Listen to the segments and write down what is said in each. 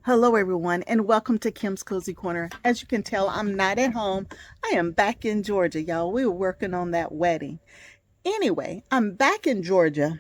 Hello everyone and welcome to Kim's Cozy Corner. As you can tell, I'm not at home. I am back in Georgia, y'all. We were working on that wedding. Anyway, I'm back in Georgia,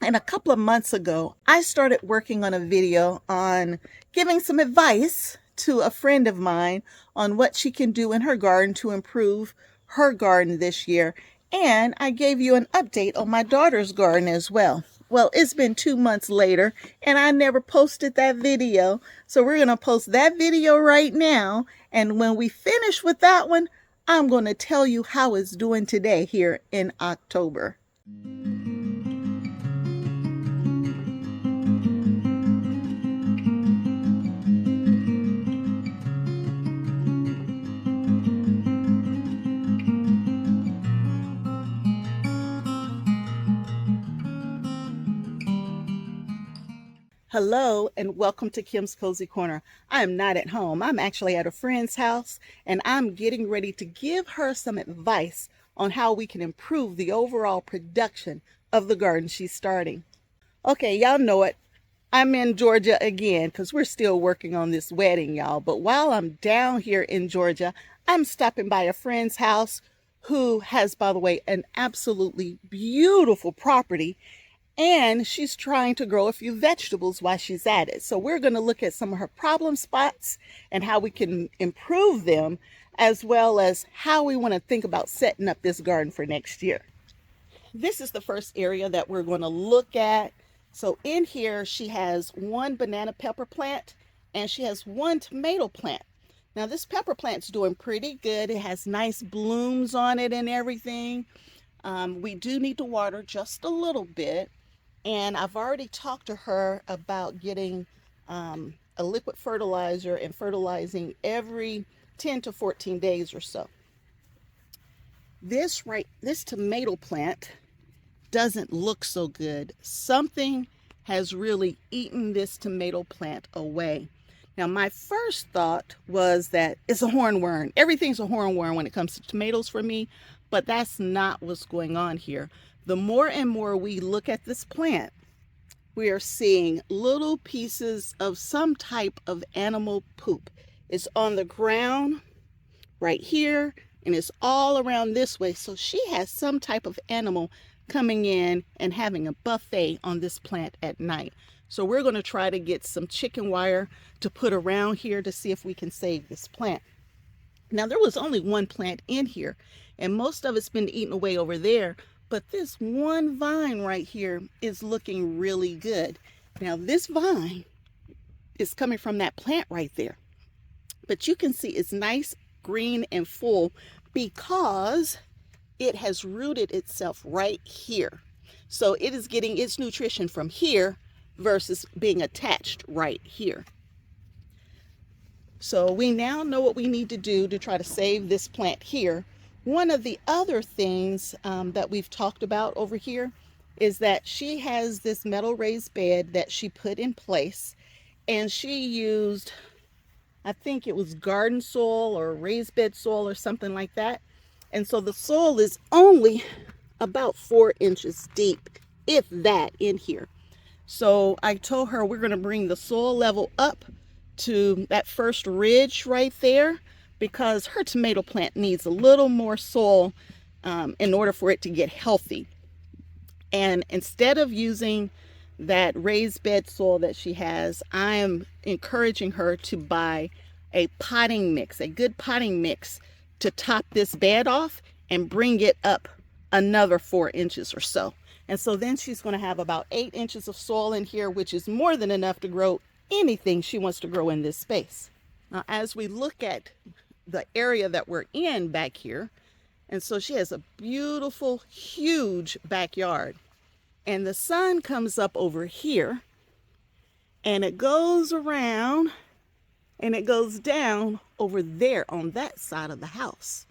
and a couple of months ago, I started working on a video on giving some advice to a friend of mine on what she can do in her garden to improve her garden this year. And I gave you an update on my daughter's garden as well. Well, it's been 2 months later and I never posted that video. So we're going to post that video right now. And when we finish with that one, I'm going to tell you how it's doing today here in October. Hello and welcome to Kim's Cozy Corner. I am not at home. I'm actually at a friend's house and I'm getting ready to give her some advice on how we can improve the overall production of the garden she's starting. Okay, y'all know it. I'm in Georgia again because we're still working on this wedding, y'all. But while I'm down here in Georgia, I'm stopping by a friend's house who has, by the way, an absolutely beautiful property. And she's trying to grow a few vegetables while she's at it. So we're going to look at some of her problem spots and how we can improve them, as well as how we want to think about setting up this garden for next year. This is the first area that we're going to look at. So in here, she has one banana pepper plant and she has one tomato plant. Now this pepper plant's doing pretty good. It has nice blooms on it and everything. We do need to water just a little bit. And I've already talked to her about getting a liquid fertilizer and fertilizing every 10 to 14 days or so. This tomato plant doesn't look so good. Something has really eaten this tomato plant away. Now, my first thought was that it's a hornworm. Everything's a hornworm when it comes to tomatoes for me, but that's not what's going on here. The more and more we look at this plant, we are seeing little pieces of some type of animal poop. It's on the ground right here, and it's all around this way. So she has some type of animal coming in and having a buffet on this plant at night. So we're going to try to get some chicken wire to put around here to see if we can save this plant. Now, there was only one plant in here, and most of it's been eaten away over there. But this one vine right here is looking really good. Now this vine is coming from that plant right there. But you can see it's nice, green, and full because it has rooted itself right here. So it is getting its nutrition from here versus being attached right here. So we now know what we need to do to try to save this plant here. One of the other things that we've talked about over here is that she has this metal raised bed that she put in place, and she used, I think it was garden soil or raised bed soil or something like that. And so the soil is only about 4 inches deep, if that, in here. So I told her we're going to bring the soil level up to that first ridge right there, because her tomato plant needs a little more soil in order for it to get healthy. And instead of using that raised bed soil that she has, I am encouraging her to buy a potting mix, a good potting mix, to top this bed off and bring it up another 4 inches or so. And so then she's going to have about 8 inches of soil in here, which is more than enough to grow anything she wants to grow in this space. Now, as we look at the area that we're in back here, and so she has a beautiful, huge backyard, and the sun comes up over here and it goes around and it goes down over there on that side of the house.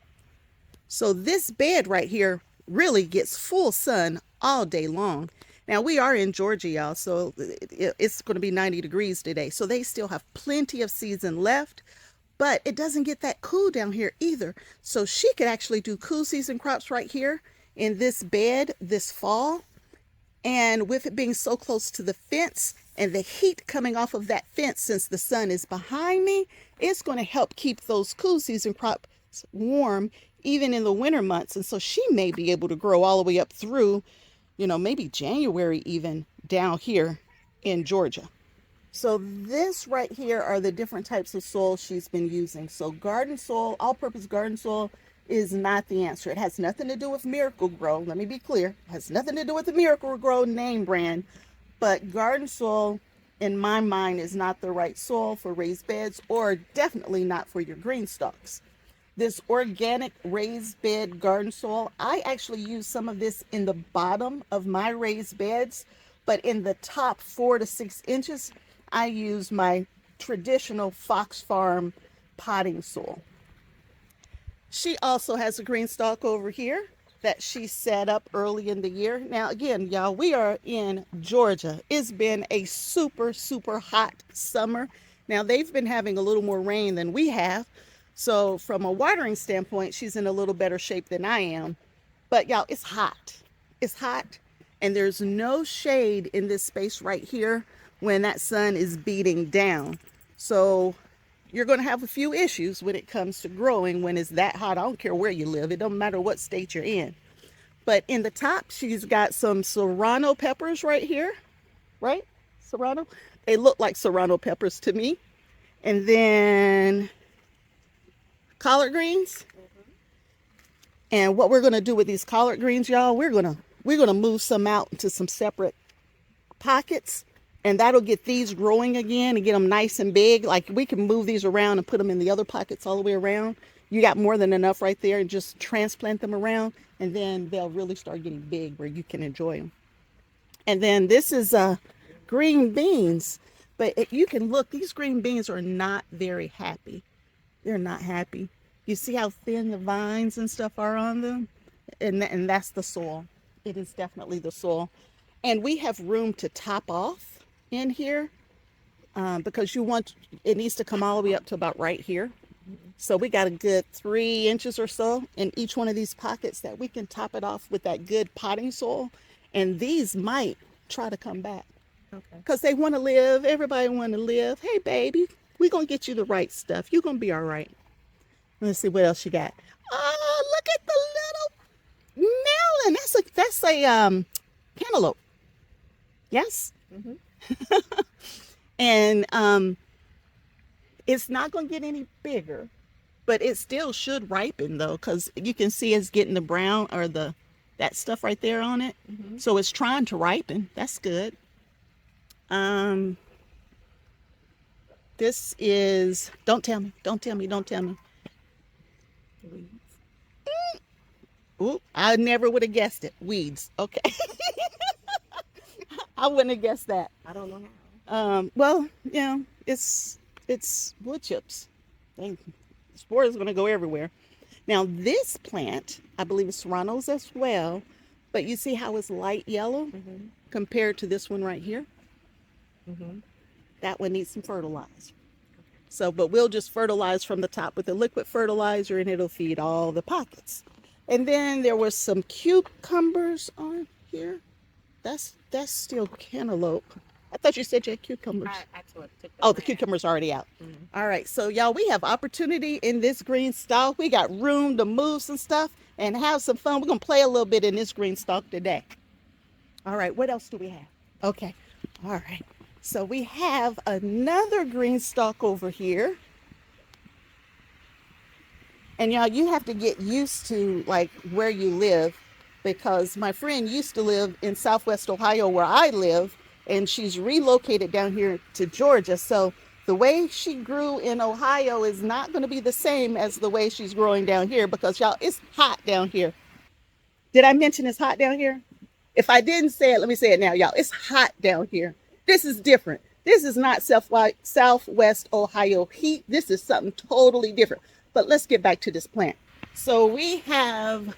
So this bed right here really gets full sun all day long. Now we are in Georgia, y'all, so it's going to be 90 degrees today, so they still have plenty of season left. But it doesn't get that cool down here either. So she could actually do cool season crops right here in this bed this fall. And with it being so close to the fence, And the heat coming off of that fence, since the sun is behind me, it's going to help keep those cool season crops warm even in the winter months. And so she may be able to grow all the way up through, maybe January even down here in Georgia. So this right here are the different types of soil she's been using. So garden soil, all-purpose garden soil, is not the answer. It has nothing to do with Miracle Grow. Let me be clear. It has nothing to do with the Miracle Grow name brand. But garden soil, in my mind, is not the right soil for raised beds, or definitely not for your green stalks. This organic raised bed garden soil, I actually use some of this in the bottom of my raised beds, but in the top 4 to 6 inches, I use my traditional Fox Farm potting soil. She also has a GreenStalk over here that she set up early in the year. Now, again, y'all, we are in Georgia. It's been a super, super hot summer. Now, they've been having a little more rain than we have. So from a watering standpoint, she's in a little better shape than I am. But y'all, it's hot. It's hot. And there's no shade in this space right here when that sun is beating down. So you're going to have a few issues when it comes to growing when it's that hot. I don't care where you live. It don't matter what state you're in. But in the top, she's got some serrano peppers right here. Right? Serrano? They look like serrano peppers to me. And then collard greens. And what we're going to do with these collard greens, y'all, we're going to move some out into some separate pockets. And that'll get these growing again and get them nice and big. Like, we can move these around and put them in the other pockets all the way around. You got more than enough right there, and just transplant them around. And then they'll really start getting big where you can enjoy them. And then this is green beans. But if you can look, these green beans are not very happy. They're not happy. You see how thin the vines and stuff are on them? And that's the soil. It is definitely the soil. And we have room to top off in here because it needs to come all the way up to about right here. So we got a good 3 inches or so in each one of these pockets that we can top it off with that good potting soil. And these might try to come back. Okay. Because they want to live. Everybody want to live. Hey, baby, we're going to get you the right stuff. You're going to be all right. Let's see what else you got. Oh, look at the little melon. That's a cantaloupe. Yes? Mm-hmm. And it's not going to get any bigger, but it still should ripen though, because you can see it's getting the brown or that stuff right there on it. Mm-hmm. So it's trying to ripen. That's good. This is, don't tell me. Weeds. Ooh, I never would have guessed it. Weeds. Okay. I wouldn't have guessed that. I don't know how. Well, it's wood chips. Spores are going to go everywhere. Now this plant, I believe is serranos as well, but you see how it's light yellow compared to this one right here? Mm-hmm. That one needs some fertilizer. So, but we'll just fertilize from the top with the liquid fertilizer, and it'll feed all the pockets. And then there was some cucumbers on here. That's still cantaloupe. I thought you said you had cucumbers. I took them the cucumbers are already out. Mm-hmm. All right, so y'all, we have opportunity in this GreenStalk. We got room to move some stuff and have some fun. We're going to play a little bit in this GreenStalk today. All right, what else do we have? Okay, all right. So we have another GreenStalk over here. And y'all, you have to get used to like where you live, because my friend used to live in Southwest Ohio where I live, and she's relocated down here to Georgia. So the way she grew in Ohio is not going to be the same as the way she's growing down here, because y'all, it's hot down here. Did I mention it's hot down here? If I didn't say it, let me say it now, y'all. It's hot down here. This is different. This is not Southwest Ohio heat. This is something totally different. But let's get back to this plant. So we have,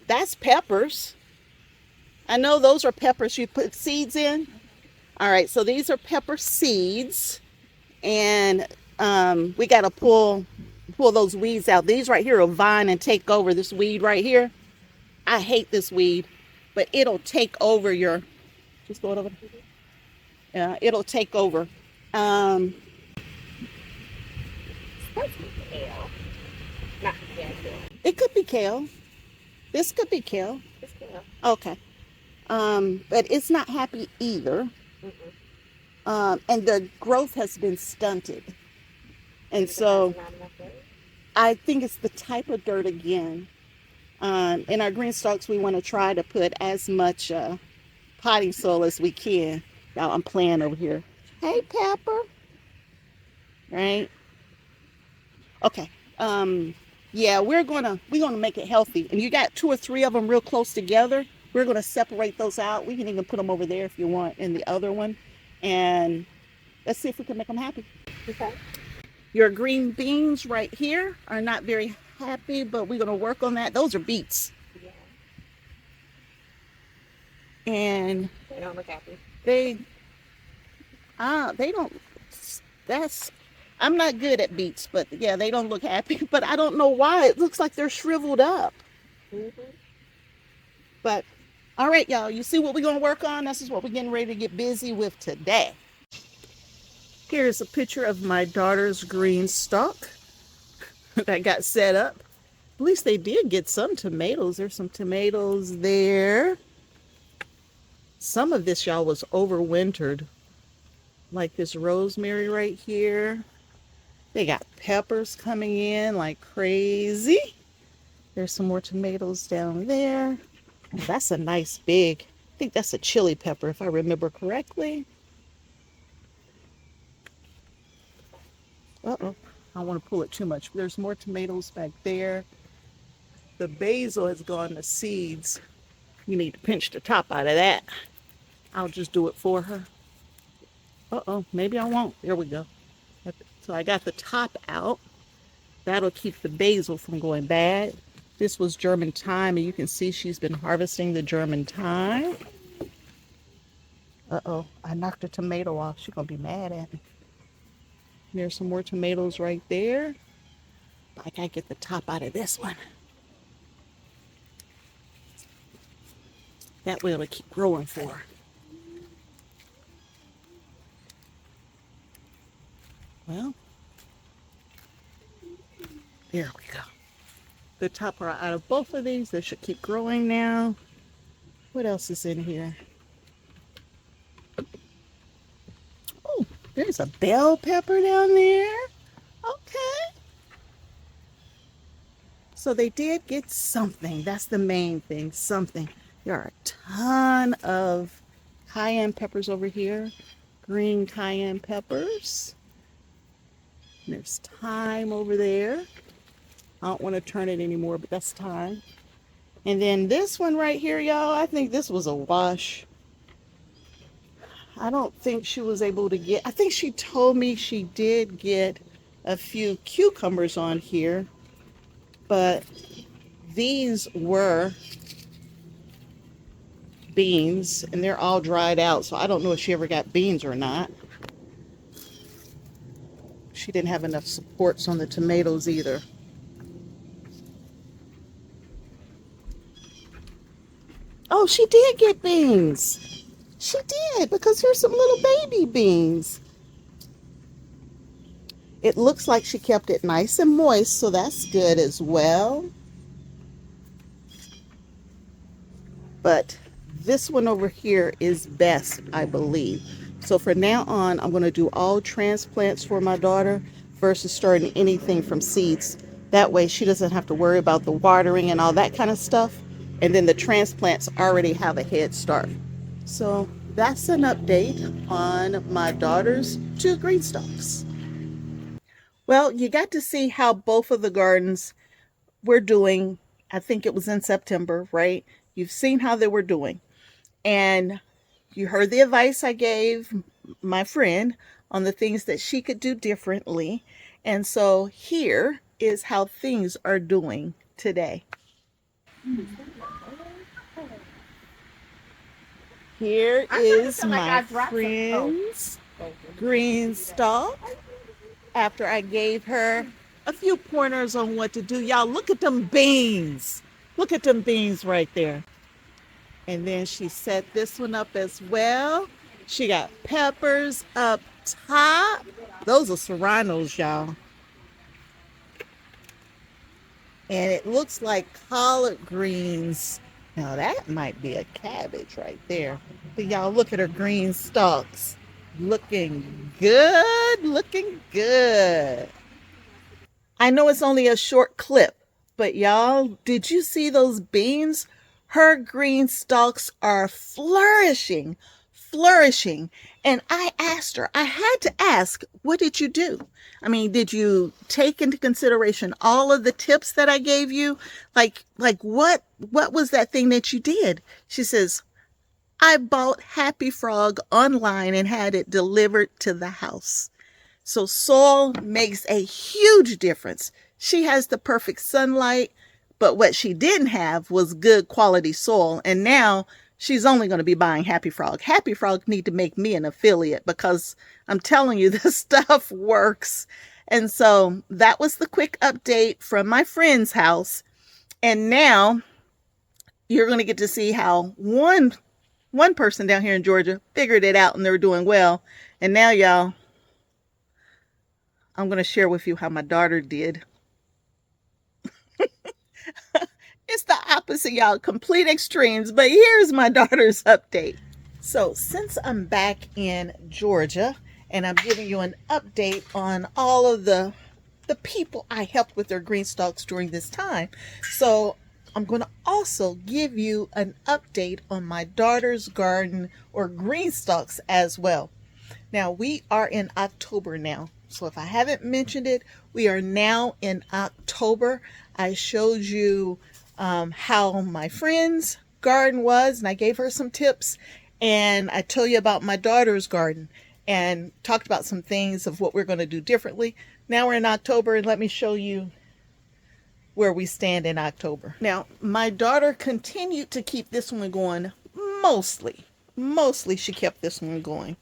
that's peppers. I know those are peppers you put seeds in. All right, so these are pepper seeds. And we got to pull those weeds out. These right here will vine and take over this weed right here. I hate this weed, but it'll take over your, just throw it over there. It'll take over. Supposed to be kale. Not kale. It could be kale. This could be kale. It's kale. Okay. But it's not happy either. Mm-mm. And the growth has been stunted. And so Not enough dirt. I think it's the type of dirt again. In our green stalks, we want to try to put as much potting soil as we can. Now I'm playing over here. Hey, Pepper. Right? Okay. Yeah, we're gonna make it healthy. And you got 2 or 3 of them real close together. We're gonna separate those out. We can even put them over there if you want in the other one. And let's see if we can make them happy. Okay. Your green beans right here are not very happy, but we're gonna work on that. Those are beets. Yeah. And They don't look happy. they don't, that's, I'm not good at beets, but yeah, they don't look happy. But I don't know why. It looks like they're shriveled up. Mm-hmm. But all right, y'all, you see what we're going to work on? This is what we're getting ready to get busy with today. Here's a picture of my daughter's green stalk that got set up. At least they did get some tomatoes. There's some tomatoes there. Some of this, y'all, was overwintered. Like this rosemary right here. They got peppers coming in like crazy. There's some more tomatoes down there. Oh, that's a nice big, I think that's a chili pepper if I remember correctly. Uh-oh, I don't want to pull it too much. There's more tomatoes back there. The basil has gone to seeds. You need to pinch the top out of that. I'll just do it for her. Uh-oh, maybe I won't. There we go. So I got the top out. That'll keep the basil from going bad. This was German thyme, and you can see she's been harvesting the German thyme. Uh-oh, I knocked a tomato off. She's gonna be mad at me. There's some more tomatoes right there. I gotta get the top out of this one. That way it'll keep growing for her. Well, there we go. The top are out of both of these. They should keep growing now. What else is in here? Oh, there's a bell pepper down there. Okay. So they did get something. That's the main thing, something. There are a ton of cayenne peppers over here. Green cayenne peppers. There's thyme over there. I don't want to turn it anymore, but that's thyme. And then this one right here, y'all, I think this was a wash. I don't think she was able to get, I think she told me she did get a few cucumbers on here, but these were beans and they're all dried out. So I don't know if she ever got beans or not. She didn't have enough supports on the tomatoes either. Oh, she did get beans. She did, because here's some little baby beans. It looks like she kept it nice and moist, so that's good as well. But this one over here is best, I believe. So from now on, I'm going to do all transplants for my daughter versus starting anything from seeds. That way she doesn't have to worry about the watering and all that kind of stuff. And then the transplants already have a head start. So that's an update on my daughter's 2 green stalks. Well, you got to see how both of the gardens were doing. I think it was in September, right? You've seen how they were doing. And you heard the advice I gave my friend on the things that she could do differently. And so here is how things are doing today. Here is my friend's green stalk. After I gave her a few pointers on what to do. Y'all, look at them beans. Look at them beans right there. And then she set this one up as well. She got peppers up top. Those are serranos, y'all. And it looks like collard greens. Now that might be a cabbage right there. But y'all look at her green stalks. Looking good, looking good. I know it's only a short clip, but y'all, did you see those beans? Her green stalks are flourishing, flourishing. And I asked her, I had to ask, what did you do? I mean, did you take into consideration all of the tips that I gave you? Like what was that thing that you did? She says, I bought Happy Frog online and had it delivered to the house. So soil makes a huge difference. She has the perfect sunlight, but what she didn't have was good quality soil. And now she's only going to be buying Happy Frog. Happy Frog need to make me an affiliate because I'm telling you, this stuff works. And so that was the quick update from my friend's house. And now you're going to get to see how one person down here in Georgia figured it out and they're doing well. And now, y'all, I'm going to share with you how my daughter did. It's the opposite, y'all, complete extremes. But here's my daughter's update. So since I'm back in Georgia and I'm giving you an update on all of the people I helped with their green stalks during this time. So I'm going to also give you an update on my daughter's garden or green stalks as well. Now we are in October now. So if I haven't mentioned it, we are now in October. I showed you how my friend's garden was, and I gave her some tips. And I told you about my daughter's garden and talked about some things of what we're going to do differently. Now we're in October, and let me show you where we stand in October. Now, my daughter continued to keep this one going mostly. Mostly she kept this one going.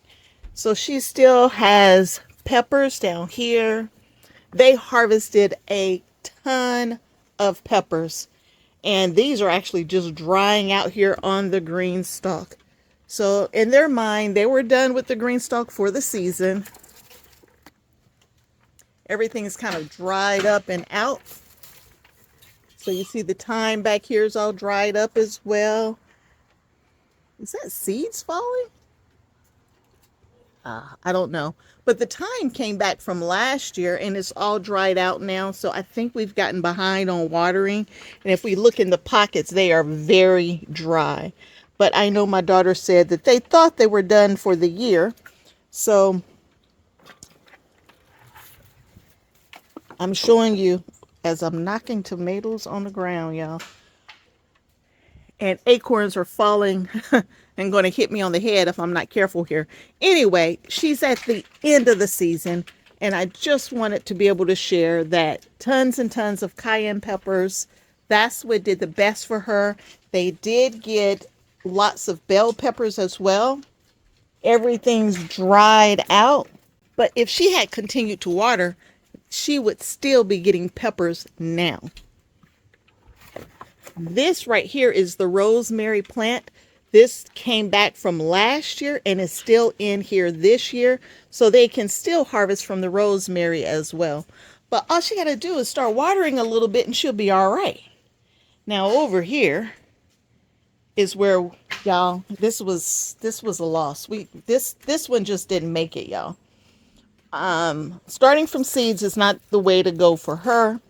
So she still has peppers down here. They harvested a ton of peppers, and these are actually just drying out here on the green stalk. So in their mind, they were done with the green stalk for the season. Everything's kind of dried up and out. So you see the thyme back here is all dried up as well. Is that seeds falling? I don't know. But the thyme came back from last year and it's all dried out now. So I think we've gotten behind on watering. And if we look in the pockets, they are very dry. But I know my daughter said that they thought they were done for the year. So I'm showing you as I'm knocking tomatoes on the ground, y'all. And acorns are falling and going to hit me on the head if I'm not careful here. Anyway, she's at the end of the season, and I just wanted to be able to share that tons and tons of cayenne peppers, that's what did the best for her. They did get lots of bell peppers as well. Everything's dried out, but if she had continued to water, she would still be getting peppers now. This right here is the rosemary plant. This came back from last year and is still in here this year. So they can still harvest from the rosemary as well. But all she got to do is start watering a little bit and she'll be all right. Now over here is where, y'all, this was a loss. This one just didn't make it, y'all. Starting from seeds is not the way to go for her.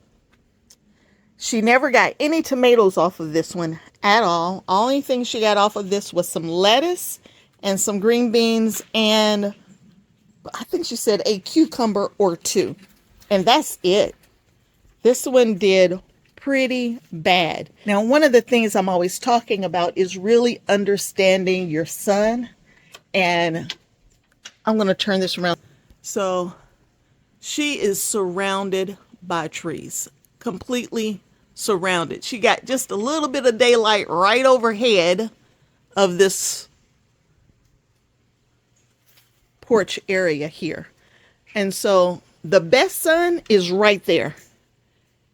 She never got any tomatoes off of this one at all. Only thing she got off of this was some lettuce and some green beans and I think she said a cucumber or two. And that's it. This one did pretty bad. Now, one of the things I'm always talking about is really understanding your sun. And I'm going to turn this around. So she is surrounded by trees. Completely surrounded. She got just a little bit of daylight right overhead of this porch area here. And so the best sun is right there.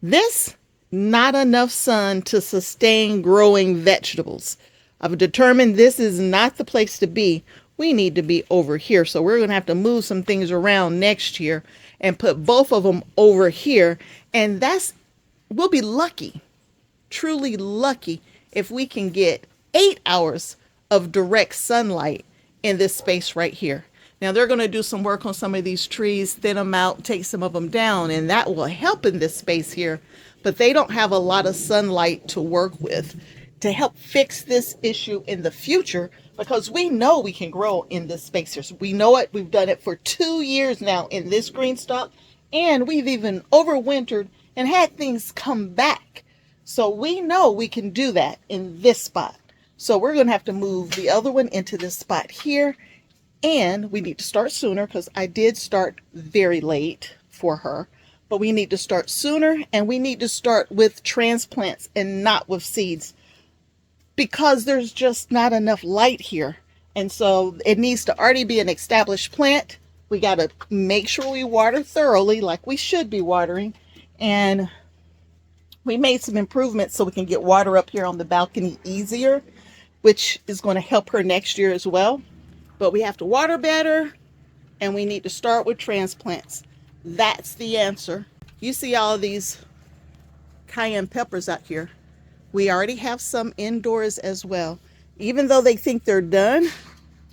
This, not enough sun to sustain growing vegetables. I've determined this is not the place to be we need to be over here. So we're going to have to move some things around next year and put both of them over here. And we'll be lucky, truly lucky, if we can get 8 hours of direct sunlight in this space right here. Now they're going to do some work on some of these trees, thin them out, take some of them down, and that will help in this space here. But they don't have a lot of sunlight to work with to help fix this issue in the future, because we know we can grow in this space here. So we know it. We've done it for 2 years now in this GreenStalk, and we've even overwintered and had things come back. So we know we can do that in this spot. So we're going to have to move the other one into this spot here. And we need to start sooner, because I did start very late for her. But we need to start sooner, and we need to start with transplants and not with seeds, because there's just not enough light here. And so it needs to already be an established plant. We got to make sure we water thoroughly like we should be watering. And we made some improvements so we can get water up here on the balcony easier, which is going to help her next year as well. But we have to water better, and we need to start with transplants. That's the answer. You see all of these cayenne peppers out here. We already have some indoors as well. Even though they think they're done,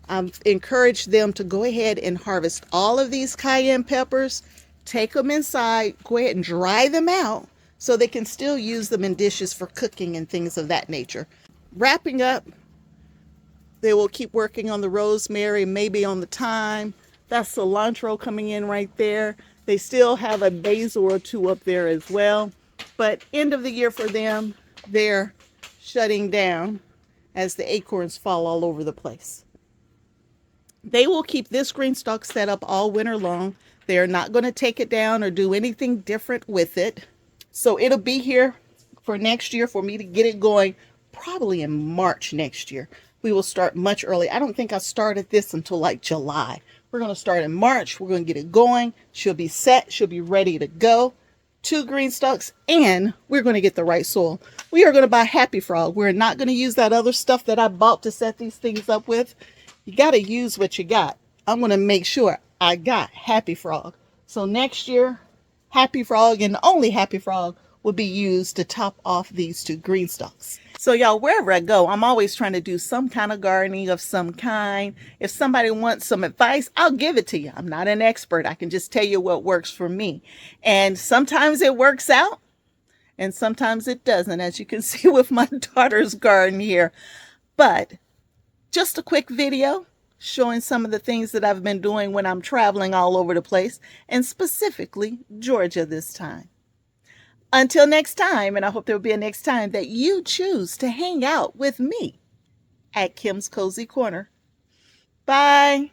I've encouraged them to go ahead and harvest all of these cayenne peppers, take them inside, go ahead and dry them out so they can still use them in dishes for cooking and things of that nature. Wrapping up, they will keep working on the rosemary, maybe on the thyme. That's cilantro coming in right there. They still have a basil or two up there as well. But end of the year for them, they're shutting down as the acorns fall all over the place. They will keep this GreenStalk set up all winter long. They are not going to take it down or do anything different with it. So it'll be here for next year for me to get it going, probably in March next year. We will start much early. I don't think I started this until like July. We're going to start in March. We're going to get it going. She'll be set. She'll be ready to go. 2 GreenStalks, and we're going to get the right soil. We are going to buy Happy Frog. We're not going to use that other stuff that I bought to set these things up with. You got to use what you got. I'm going to make sure I got Happy Frog. So next year, Happy Frog and only Happy Frog will be used to top off these 2 GreenStalks. So y'all, wherever I go, I'm always trying to do some kind of gardening of some kind. If somebody wants some advice, I'll give it to you. I'm not an expert. I can just tell you what works for me. And sometimes it works out and sometimes it doesn't, as you can see with my daughter's garden here. But just a quick video showing some of the things that I've been doing when I'm traveling all over the place, and specifically Georgia this time. Until next time, and I hope there will be a next time that you choose to hang out with me at Kim's Cozy Corner. Bye.